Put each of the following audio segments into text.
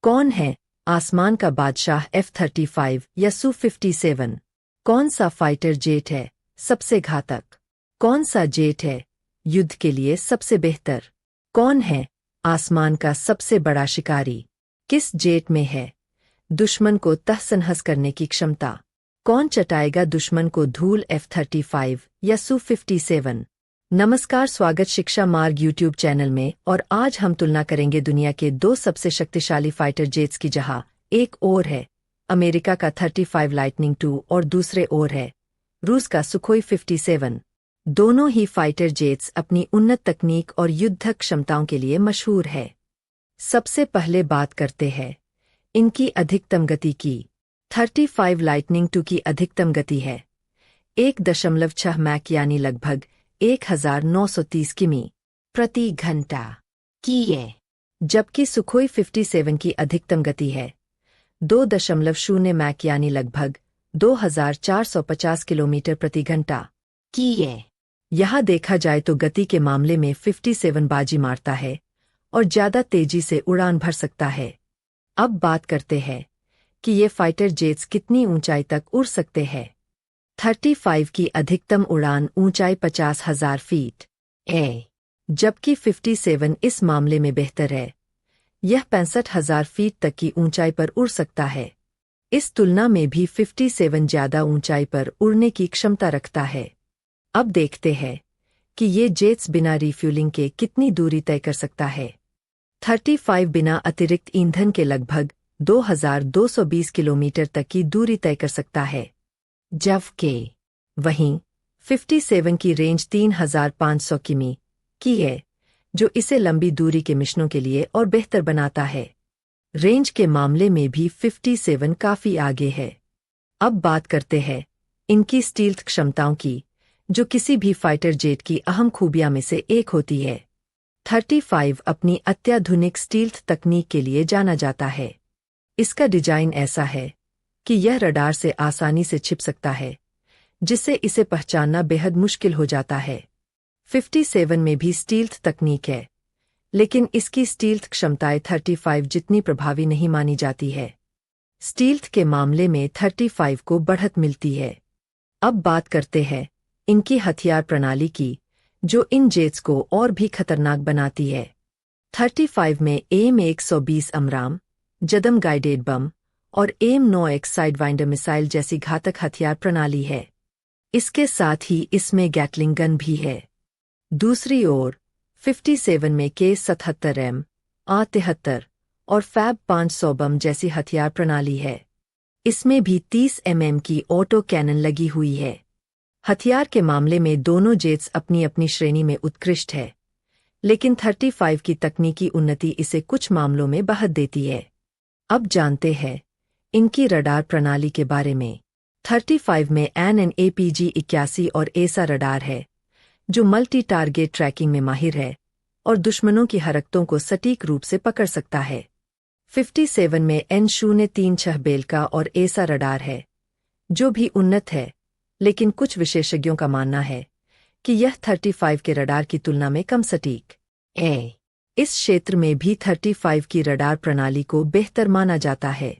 कौन है आसमान का बादशाह F-35 या Su-57? कौन सा फाइटर जेट है सबसे घातक? कौन सा जेट है युद्ध के लिए सबसे बेहतर? कौन है आसमान का सबसे बड़ा शिकारी? किस जेट में है दुश्मन को तहस-नहस करने की क्षमता? कौन चटाएगा दुश्मन को धूल F-35 या Su-57? नमस्कार, स्वागत शिक्षा मार्ग यूट्यूब चैनल में। और आज हम तुलना करेंगे दुनिया के दो सबसे शक्तिशाली फाइटर जेट्स की, जहां एक ओर है अमेरिका का 35 लाइटनिंग II और दूसरे ओर है रूस का सुखोई 57। दोनों ही फाइटर जेट्स अपनी उन्नत तकनीक और युद्धक क्षमताओं के लिए मशहूर है। सबसे पहले बात करते हैं इनकी अधिकतम गति की। 35 लाइटनिंग II की अधिकतम गति है 1.6 मैक यानी लगभग 1930 किमी प्रति घंटा की है, जबकि सुखोई 57 की अधिकतम गति है 2.0 मैक यानी लगभग 2450 किलोमीटर प्रति घंटा की है। यहाँ देखा जाए तो गति के मामले में 57 बाजी मारता है और ज्यादा तेजी से उड़ान भर सकता है। अब बात करते हैं कि ये फाइटर जेट्स कितनी ऊंचाई तक उड़ सकते हैं। 35 की अधिकतम उड़ान ऊंचाई 50,000 फीट है, जबकि 57 इस मामले में बेहतर है। यह 65,000 फीट तक की ऊंचाई पर उड़ सकता है। इस तुलना में भी 57 ज्यादा ऊंचाई पर उड़ने की क्षमता रखता है। अब देखते हैं कि ये जेट्स बिना रिफ्यूलिंग के कितनी दूरी तय कर सकता है। 35 बिना अतिरिक्त ईंधन के लगभग 2220 किलोमीटर तक की दूरी तय कर सकता है, जबकि वहीं 57 की रेंज 3500 किमी की है, जो इसे लंबी दूरी के मिशनों के लिए और बेहतर बनाता है। रेंज के मामले में भी 57 काफी आगे है। अब बात करते हैं इनकी स्टील्थ क्षमताओं की, जो किसी भी फाइटर जेट की अहम खूबियां में से एक होती है। 35 अपनी अत्याधुनिक स्टील्थ तकनीक के लिए जाना जाता है। इसका डिजाइन ऐसा है कि यह रडार से आसानी से छिप सकता है, जिससे इसे पहचानना बेहद मुश्किल हो जाता है। 57 में भी स्टील्थ तकनीक है, लेकिन इसकी स्टील्थ क्षमताएं 35 जितनी प्रभावी नहीं मानी जाती है। स्टील्थ के मामले में 35 को बढ़त मिलती है। अब बात करते हैं इनकी हथियार प्रणाली की, जो इन जेट्स को और भी खतरनाक बनाती है। 35 में AIM-120 अमराम, जदम गाइडेड बम और AIM-9X साइडवाइंडर मिसाइल जैसी घातक हथियार प्रणाली है। इसके साथ ही इसमें गैटलिंग गन भी है। दूसरी ओर 57 में K-77M, A-73 और फैब 500 बम जैसी हथियार प्रणाली है। इसमें भी 30 mm की ऑटो कैनन लगी हुई है। हथियार के मामले में दोनों जेट्स अपनी अपनी श्रेणी में उत्कृष्ट है, लेकिन 35 की तकनीकी उन्नति इसे कुछ मामलों में बढ़त देती है। अब जानते हैं इनकी रडार प्रणाली के बारे में। 35 में AN/APG-81 और ESA रडार है, जो मल्टी टारगेट ट्रैकिंग में माहिर है और दुश्मनों की हरकतों को सटीक रूप से पकड़ सकता है। 57 में N036 बेलका और ESA रडार है, जो भी उन्नत है, लेकिन कुछ विशेषज्ञों का मानना है कि यह 35 के रडार की तुलना में कम सटीक है। इस क्षेत्र में भी 35 की रडार प्रणाली को बेहतर माना जाता है।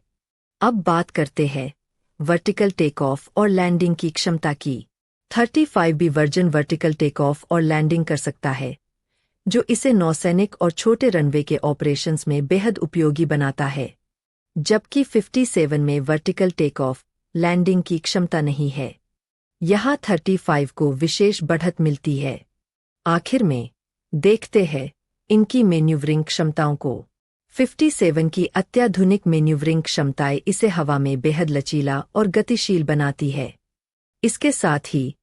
अब बात करते हैं वर्टिकल टेक ऑफ और लैंडिंग की क्षमता की। 35 भी वर्जन वर्टिकल टेक ऑफ और लैंडिंग कर सकता है, जो इसे नौसैनिक और छोटे रनवे के ऑपरेशंस में बेहद उपयोगी बनाता है, जबकि 57 में वर्टिकल टेक ऑफ लैंडिंग की क्षमता नहीं है। यहाँ 35 को विशेष बढ़त मिलती है। आखिर में देखते हैं इनकी मैन्यूवरिंग क्षमताओं को। 57 की अत्याधुनिक मैन्यूवरिंग क्षमताएं इसे हवा में बेहद लचीला और गतिशील बनाती है। इसके साथ ही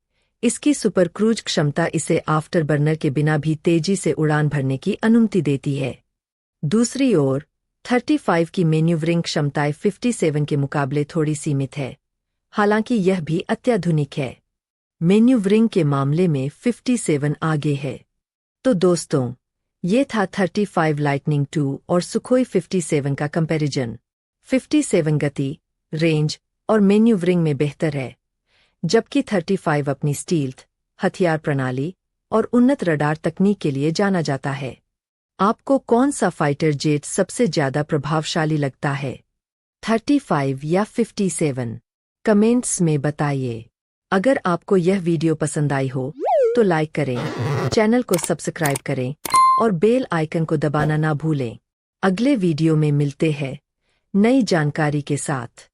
इसकी सुपर क्रूज क्षमता इसे आफ्टर बर्नर के बिना भी तेजी से उड़ान भरने की अनुमति देती है। दूसरी ओर 35 की मैन्यूवरिंग क्षमताएं 57 के मुकाबले थोड़ी सीमित है, हालांकि यह भी अत्याधुनिक है। मैन्यूवरिंग के मामले में 57 आगे है। तो दोस्तों, ये था 35 लाइटनिंग II और सुखोई 57 का कंपैरिजन। 57 गति, रेंज और मैन्यूवरिंग में बेहतर है, जबकि 35 अपनी स्टील्थ, हथियार प्रणाली और उन्नत रडार तकनीक के लिए जाना जाता है। आपको कौन सा फाइटर जेट सबसे ज्यादा प्रभावशाली लगता है? 35 या 57? कमेंट्स में बताइए। अगर आपको यह वीडियो पसंद आई हो तो लाइक करें, चैनल को सब्सक्राइब करें और बेल आइकन को दबाना ना भूलें। अगले वीडियो में मिलते हैं नई जानकारी के साथ।